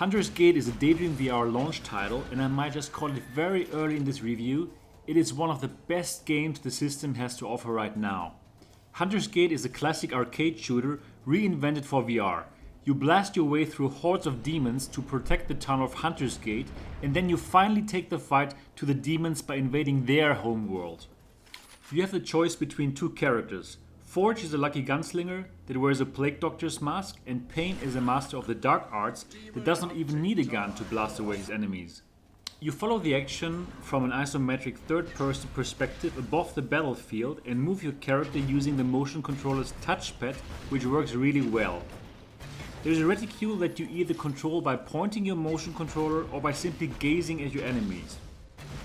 Hunter's Gate is a Daydream VR launch title, and I might just call it very early in this review. It is one of the best games the system has to offer right now. Hunter's Gate is a classic arcade shooter reinvented for VR. You blast your way through hordes of demons to protect the town of Hunter's Gate, and then you finally take the fight to the demons by invading their homeworld. You have the choice between two characters. Forge is a lucky gunslinger that wears a plague doctor's mask, and Pain is a master of the dark arts that does not even need a gun to blast away his enemies. You follow the action from an isometric third-person perspective above the battlefield and move your character using the motion controller's touchpad, which works really well. There is a reticule that you either control by pointing your motion controller or by simply gazing at your enemies.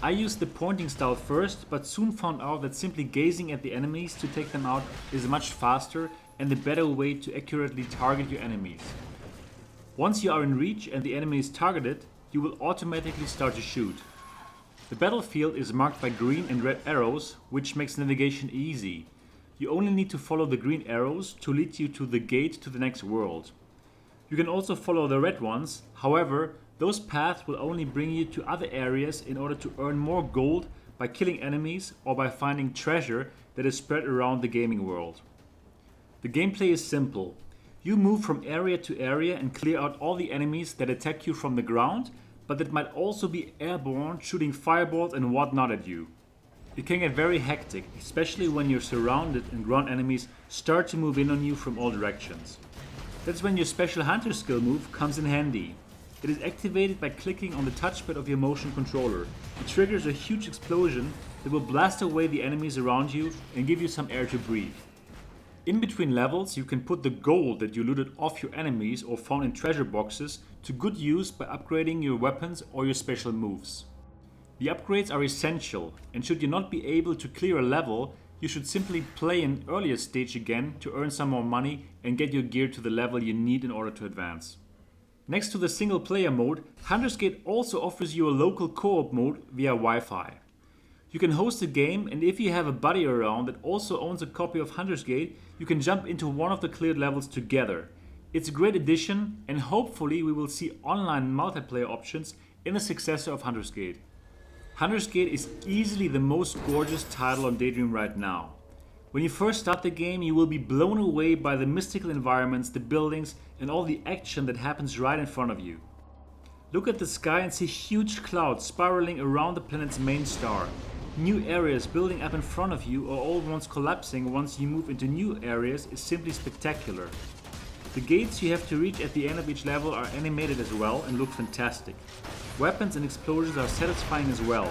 I used the pointing style first, but soon found out that simply gazing at the enemies to take them out is much faster and the better way to accurately target your enemies. Once you are in reach and the enemy is targeted, you will automatically start to shoot. The battlefield is marked by green and red arrows, which makes navigation easy. You only need to follow the green arrows to lead you to the gate to the next world. You can also follow the red ones, however, those paths will only bring you to other areas in order to earn more gold by killing enemies or by finding treasure that is spread around the gaming world. The gameplay is simple. You move from area to area and clear out all the enemies that attack you from the ground, but that might also be airborne, shooting fireballs and whatnot at you. It can get very hectic, especially when you're surrounded and ground enemies start to move in on you from all directions. That's when your special hunter skill move comes in handy. It is activated by clicking on the touchpad of your motion controller. It triggers a huge explosion that will blast away the enemies around you and give you some air to breathe. In between levels, you can put the gold that you looted off your enemies or found in treasure boxes to good use by upgrading your weapons or your special moves. The upgrades are essential, and should you not be able to clear a level, you should simply play an earlier stage again to earn some more money and get your gear to the level you need in order to advance. Next to the single player mode, Hunter's Gate also offers you a local co-op mode via Wi-Fi. You can host a game, and if you have a buddy around that also owns a copy of Hunter's Gate, you can jump into one of the cleared levels together. It's a great addition, and hopefully we will see online multiplayer options in the successor of Hunter's Gate. Hunter's Gate is easily the most gorgeous title on Daydream right now. When you first start the game, you will be blown away by the mystical environments, the buildings, and all the action that happens right in front of you. Look at the sky and see huge clouds spiraling around the planet's main star. New areas building up in front of you or old ones collapsing once you move into new areas is simply spectacular. The gates you have to reach at the end of each level are animated as well and look fantastic. Weapons and explosions are satisfying as well.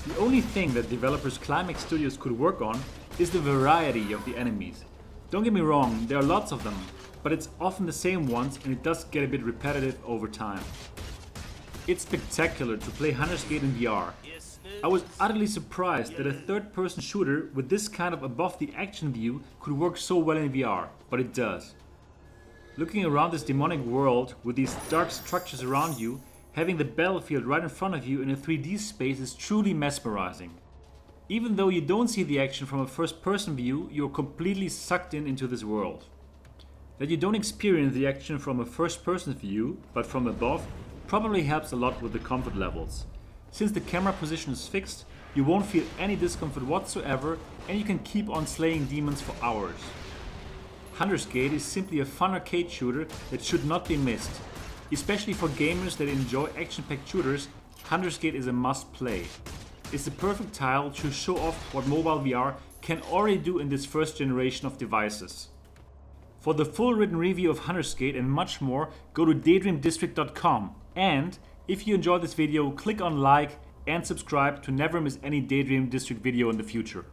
The only thing that developers Climax Studios could work on is the variety of the enemies. Don't get me wrong, there are lots of them, but it's often the same ones and it does get a bit repetitive over time. It's spectacular to play Hunter's Gate in VR. I was utterly surprised that a third-person shooter with this kind of above-the-action view could work so well in VR, but it does. Looking around this demonic world with these dark structures around you, having the battlefield right in front of you in a 3D space is truly mesmerizing. Even though you don't see the action from a first-person view, you're completely sucked into this world. That you don't experience the action from a first-person view, but from above, probably helps a lot with the comfort levels. Since the camera position is fixed, you won't feel any discomfort whatsoever, and you can keep on slaying demons for hours. Hunter's Gate is simply a fun arcade shooter that should not be missed. Especially for gamers that enjoy action-packed shooters, Hunter's Gate is a must-play. It's the perfect title to show off what mobile VR can already do in this first generation of devices. For the full written review of Hunter's Gate and much more, go to daydreamdistrict.com. And if you enjoyed this video, click on like and subscribe to never miss any Daydream District video in the future.